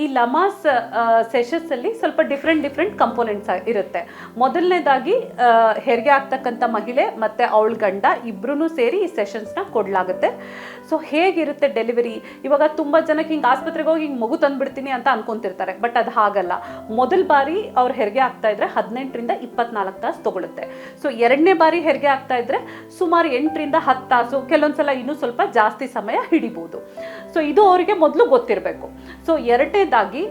ಈ ಲಮಾಸ್ ಸೆಷನ್ಸ್ ಅಲ್ಲಿ ಸ್ವಲ್ಪ ಡಿಫ್ರೆಂಟ್ ಕಂಪೋನೆಂಟ್ಸ್ ಇರುತ್ತೆ. ಮೊದಲನೇದಾಗಿ ಹೆರಿಗೆ ಆಗ್ತಕ್ಕಂಥ ಮಹಿಳೆ ಮತ್ತೆ ಅವಳ ಗಂಡ ಇಬ್ರು ಸೇರಿ ಈ ಸೆಷನ್ಸ್ನ ಕೊಡಲಾಗುತ್ತೆ. ಸೊ ಹೇಗಿರುತ್ತೆ ಡೆಲಿವರಿ, ಇವಾಗ ತುಂಬ ಜನಕ್ಕೆ ಹಿಂಗೆ ಆಸ್ಪತ್ರೆಗೆ ಹೋಗಿ ಹಿಂಗೆ ಮಗು ತಂದುಬಿಡ್ತೀನಿ ಅಂತ ಅನ್ಕೊಂತಿರ್ತಾರೆ. ಬಟ್ ಅದು ಹಾಗಲ್ಲ. ಮೊದಲ ಬಾರಿ ಅವ್ರು ಹೆರಿಗೆ ಆಗ್ತಾ ಇದ್ರೆ 18ರಿಂದ 24 ತಾಸು ತಗೊಳುತ್ತೆ. ಸೊ ಎರಡನೇ ಬಾರಿ ಹೆರಿಗೆ ಆಗ್ತಾ ಇದ್ರೆ ಸುಮಾರು 8ರಿಂದ 10 ತಾಸು, ಕೆಲವೊಂದ್ಸಲ ಇನ್ನೂ ಸ್ವಲ್ಪ ಜಾಸ್ತಿ ಸಮಯ ಹಿಡಿಬೋದು. ಸೊ ಇದು ಅವರಿಗೆ ಮೊದಲು ಗೊತ್ತಿರಬೇಕು. ಸೊ ಎರಡನೇದಾಗಿ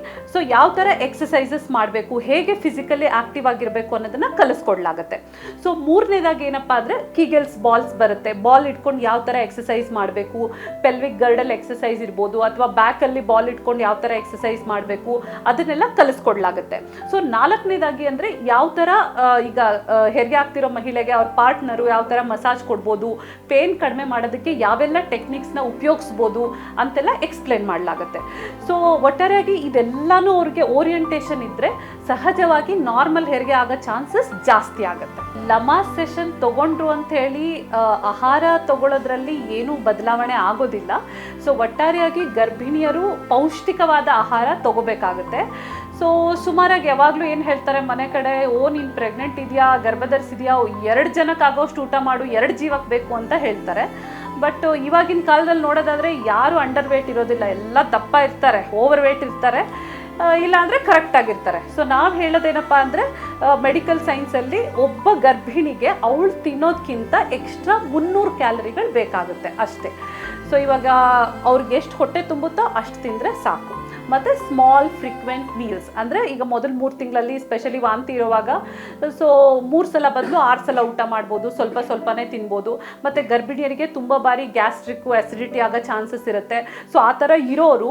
ಯಾವ ಥರ ಎಕ್ಸಸೈಸಸ್ ಮಾಡಬೇಕು, ಹೇಗೆ ಫಿಸಿಕಲಿ ಆಕ್ಟಿವ್ ಆಗಿರಬೇಕು ಅನ್ನೋದನ್ನ ಕಲಿಸ್ಕೊಡ್ಲಾಗುತ್ತೆ. ಸೊ ಮೂರನೇದಾಗಿ ಏನಪ್ಪಾ ಅಂದರೆ ಕೀಗೆಲ್ಸ್ ಬಾಲ್ಸ್ ಬರುತ್ತೆ. ಬಾಲ್ ಇಟ್ಕೊಂಡು ಯಾವ ಥರ ಎಕ್ಸಸೈಸ್ ಮಾಡಬೇಕು, ಪೆಲ್ವಿಕ್ ಗರ್ಡಲ್ ಎಕ್ಸಸೈಸ್ ಇರ್ಬೋದು, ಅಥವಾ ಬ್ಯಾಕಲ್ಲಿ ಬಾಲ್ ಇಟ್ಕೊಂಡು ಯಾವ ಥರ ಎಕ್ಸಸೈಸ್ ಮಾಡಬೇಕು ಅದನ್ನೆಲ್ಲ ಕಲಿಸ್ಕೊಡ್ಲಾಗುತ್ತೆ. ಸೊ ನಾಲ್ಕನೇದಾಗಿ ಅಂದರೆ ಯಾವ ಥರ ಈಗ ಹೆರಿಗೆ ಆಗ್ತಿರೋ ಮಹಿಳೆಗೆ ಅವ್ರ ಪಾರ್ಟ್ನರು ಯಾವ ಥರ ಮಸಾಜ್ ಕೊಡ್ಬೋದು, ಪೇನ್ ಕಡಿಮೆ ಮಾಡೋದಕ್ಕೆ ಯಾವೆಲ್ಲ ಟೆಕ್ನಿಕ್ಸ್ನ ಉಪಯೋಗಿಸ್ಬೋದು ಅಂತೆಲ್ಲ ಎಕ್ಸ್ಪ್ಲೇನ್ ಮಾಡಲಾಗುತ್ತೆ. ಸೊ ಒಟ್ಟಾರೆಯಾಗಿ ಇದೆಲ್ಲನೂ ಅವ್ರಿಗೆ ಓರಿಯೆಂಟೇಷನ್ ಇದ್ದರೆ ಸಹಜವಾಗಿ ನಾರ್ಮಲ್ ಹೆರಿಗೆ ಆಗೋ ಚಾನ್ಸಸ್ ಜಾಸ್ತಿ ಆಗುತ್ತೆ. ಲಮಾಸ್ ಸೆಷನ್ ತಗೊಂಡ್ರು ಅಂತ ಹೇಳಿ ಆಹಾರ ತಗೊಳ್ಳೋದ್ರಲ್ಲಿ ಏನೂ ಬದಲಾವಣೆ ಆಗೋದಿಲ್ಲ. ಸೊ ಒಟ್ಟಾರೆಯಾಗಿ ಗರ್ಭಿಣಿಯರು ಪೌಷ್ಟಿಕವಾದ ಆಹಾರ ತಗೋಬೇಕಾಗುತ್ತೆ. ಸೊ ಸುಮಾರಾಗಿ ಯಾವಾಗಲೂ ಏನು ಹೇಳ್ತಾರೆ ಮನೆ ಕಡೆ, ನೀನು ಪ್ರೆಗ್ನೆಂಟ್ ಇದೆಯಾ, ಗರ್ಭಧರಿಸಿದ್ಯಾ, 2 ಜನಕ್ಕಾಗೋಷ್ಟು ಊಟ ಮಾಡು, 2 ಜೀವಕ್ಕೆ ಬೇಕು ಅಂತ ಹೇಳ್ತಾರೆ. ಬಟ್ ಇವಾಗಿನ ಕಾಲದಲ್ಲಿ ನೋಡೋದಾದರೆ ಯಾರು ಅಂಡರ್ ವೇಟ್ ಇರೋದಿಲ್ಲ, ಎಲ್ಲ ದಪ್ಪ ಇರ್ತಾರೆ, ಓವರ್ ವೇಟ್ ಇರ್ತಾರೆ, ಇಲ್ಲಾಂದರೆ ಕರೆಕ್ಟಾಗಿರ್ತಾರೆ. ಸೊ ನಾವು ಹೇಳೋದೇನಪ್ಪ ಅಂದರೆ ಮೆಡಿಕಲ್ ಸೈನ್ಸಲ್ಲಿ ಒಬ್ಬ ಗರ್ಭಿಣಿಗೆ ಅವಳು ತಿನ್ನೋದಕ್ಕಿಂತ ಎಕ್ಸ್ಟ್ರಾ 300 ಕ್ಯಾಲರಿಗಳು ಬೇಕಾಗುತ್ತೆ ಅಷ್ಟೇ. ಸೊ ಇವಾಗ ಅವ್ರಿಗೆ ಎಷ್ಟು ಹೊಟ್ಟೆ ತುಂಬುತ್ತೋ ಅಷ್ಟು ತಿಂದರೆ ಸಾಕು. ಮತ್ತು ಸ್ಮಾಲ್ ಫ್ರೀಕ್ವೆಂಟ್ ಮೀಲ್ಸ್ ಅಂದರೆ ಈಗ ಮೊದಲು 3 ತಿಂಗಳಲ್ಲಿ ಸ್ಪೆಷಲಿ ವಾಂತಿ ಇರುವಾಗ ಸೊ 3 ಸಲ ಬದಲು 6 ಸಲ ಊಟ ಮಾಡ್ಬೋದು, ಸ್ವಲ್ಪನೇ ತಿನ್ಬೋದು. ಮತ್ತು ಗರ್ಭಿಣಿಯರಿಗೆ ತುಂಬ ಬಾರಿ ಗ್ಯಾಸ್ಟ್ರಿಕ್ಕು ಅಸಿಡಿಟಿ ಆಗೋ ಚಾನ್ಸಸ್ ಇರುತ್ತೆ. ಸೊ ಆ ಥರ ಇರೋರು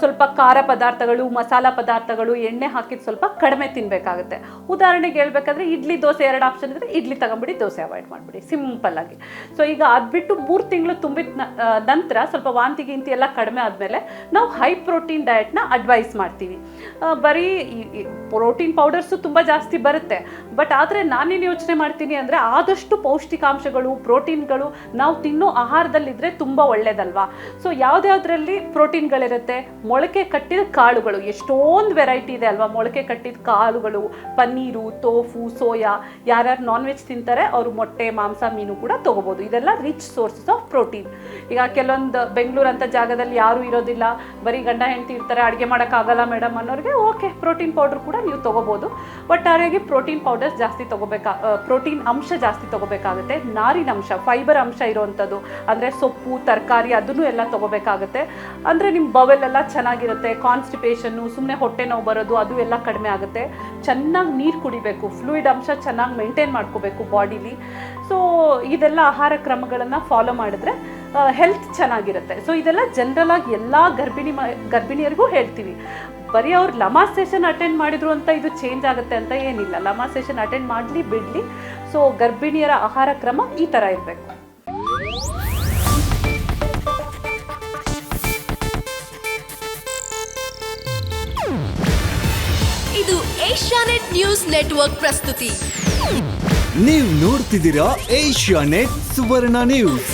ಸ್ವಲ್ಪ ಖಾರ ಪದಾರ್ಥಗಳು, ಮಸಾಲ ಪದಾರ್ಥಗಳು, ಎಣ್ಣೆ ಹಾಕಿದ್ದು ಸ್ವಲ್ಪ ಕಡಿಮೆ ತಿನ್ನಬೇಕಾಗುತ್ತೆ. ಉದಾಹರಣೆಗೆ ಹೇಳ್ಬೇಕಾದ್ರೆ ಇಡ್ಲಿ ದೋಸೆ 2 ಆಪ್ಷನ್ ಇದ್ದರೆ ಇಡ್ಲಿ ತಗೊಂಬಿಡಿ, ದೋಸೆ ಅವಾಯ್ಡ್ ಮಾಡಿಬಿಡಿ ಸಿಂಪಲ್ಲಾಗಿ. ಸೊ ಈಗ ಅದ್ಬಿಟ್ಟು 3 ತಿಂಗಳು ತುಂಬಿದ ನಂತರ ಸ್ವಲ್ಪ ವಾಂತಿ ಗಿಂತಿ ಎಲ್ಲ ಕಡಿಮೆ ಆದಮೇಲೆ ನಾವು ಹೈ ಪ್ರೋಟೀನ್ ಡಯಟ್ನ ಅಡ್ವೈಸ್ ಮಾಡ್ತೀವಿ. ಬರೀ ಪ್ರೋಟೀನ್ ಪೌಡರ್ಸು ತುಂಬ ಜಾಸ್ತಿ ಬರುತ್ತೆ. ಬಟ್ ಆದರೆ ನಾನೇನು ಯೋಚನೆ ಮಾಡ್ತೀನಿ ಅಂದರೆ ಆದಷ್ಟು ಪೌಷ್ಟಿಕಾಂಶಗಳು, ಪ್ರೋಟೀನ್ಗಳು ನಾವು ತಿನ್ನೋ ಆಹಾರದಲ್ಲಿದ್ದರೆ ತುಂಬ ಒಳ್ಳೆಯದಲ್ವಾ. ಸೊ ಯಾವುದ್ಯಾವುದರಲ್ಲಿ ಪ್ರೋಟೀನ್ಗಳಿರುತ್ತೆ, ಮೊಳಕೆ ಕಟ್ಟಿದ ಕಾಳುಗಳು, ಎಷ್ಟೊಂದು ವೆರೈಟಿ ಇದೆ ಅಲ್ವಾ ಮೊಳಕೆ ಕಟ್ಟಿದ ಕಾಳುಗಳು, ಪನ್ನೀರು, ತೋಫು, ಸೋಯಾ. ಯಾರ್ಯಾರು ನಾನ್ ವೆಜ್ ತಿಂತಾರೆ ಅವರು ಮೊಟ್ಟೆ, ಮಾಂಸ, ಮೀನು ಕೂಡ ತೊಗೋಬೋದು. ಇದೆಲ್ಲ ರಿಚ್ ಸೋರ್ಸಸ್ ಆಫ್ ಪ್ರೋಟೀನ್. ಈಗ ಕೆಲವೊಂದು ಬೆಂಗಳೂರು ಅಂತ ಜಾಗದಲ್ಲಿ ಯಾರೂ ಇರೋದಿಲ್ಲ, ಬರೀ ಗಂಡ ಹೆಂಡತಿ ಇರ್ತಾರೆ, ಅಡುಗೆ ಮಾಡೋಕ್ಕಾಗಲ್ಲ ಮೇಡಮ್ ಅನ್ನೋರಿಗೆ ಓಕೆ ಪ್ರೋಟೀನ್ ಪೌಡರ್ ಕೂಡ ನೀವು ತೊಗೋಬೋದು. ಒಟ್ಟಾರೆಯಾಗಿ ಪ್ರೋಟೀನ್ ಪೌಡರ್ಸ್ ಜಾಸ್ತಿ ಪ್ರೋಟೀನ್ ಅಂಶ ಜಾಸ್ತಿ ತೊಗೋಬೇಕಾಗುತ್ತೆ. ನಾರಿನ ಅಂಶ, ಫೈಬರ್ ಅಂಶ ಇರೋವಂಥದ್ದು ಅಂದರೆ ಸೊಪ್ಪು, ತರಕಾರಿ ಅದನ್ನು ಎಲ್ಲ ತೊಗೋಬೇಕಾಗುತ್ತೆ. ಅಂದರೆ ನಿಮ್ಮ ಬವೆಲೆಲ್ಲ ಚೆನ್ನಾಗಿರುತ್ತೆ. ಕಾನ್ಸ್ಟಿಪೇಷನ್ನು, ಸುಮ್ಮನೆ ಹೊಟ್ಟೆ ನೋವು ಬರೋದು ಅದು ಎಲ್ಲ ಕಡಿಮೆ ಆಗುತ್ತೆ. ಚೆನ್ನಾಗಿ ನೀರು ಕುಡಿಬೇಕು, ಫ್ಲೂಯಿಡ್ ಅಂಶ ಚೆನ್ನಾಗಿ ಮೇಂಟೈನ್ ಮಾಡ್ಕೋಬೇಕು ಬಾಡಿಲಿ. ಸೊ ಇದೆಲ್ಲ ಆಹಾರ ಕ್ರಮಗಳನ್ನು ಫಾಲೋ ಮಾಡಿದ್ರೆ ಹೆಲ್ತ್ ಚೆನ್ನಾಗಿರುತ್ತೆ. ಸೊ ಇದೆಲ್ಲ ಜನರಲ್ ಆಗಿ ಎಲ್ಲ ಗರ್ಭಿಣಿಯರಿಗೂ ಹೇಳ್ತೀವಿ. ಬರೀ ಅವ್ರು ಲಮಾಸ್ ಸೆಷನ್ ಅಟೆಂಡ್ ಮಾಡಿದ್ರು ಅಂತ ಇದು ಚೇಂಜ್ ಆಗುತ್ತೆ ಅಂತ ಏನಿಲ್ಲ. ಲಮಾಸ್ ಸೆಷನ್ ಅಟೆಂಡ್ ಮಾಡಲಿ ಬಿಡಲಿ, ಸೊ ಗರ್ಭಿಣಿಯರ ಆಹಾರ ಕ್ರಮ ಈ ಥರ ಇರಬೇಕು. ಇದು ಏಷ್ಯಾನೆಟ್ ನ್ಯೂಸ್ ನೆಟ್ವರ್ಕ್ ಪ್ರಸ್ತುತಿ. ನೀವು ನೋಡ್ತಿದ್ದೀರಾ ಏಷ್ಯಾನೆಟ್ ಸುವರ್ಣ ನ್ಯೂಸ್.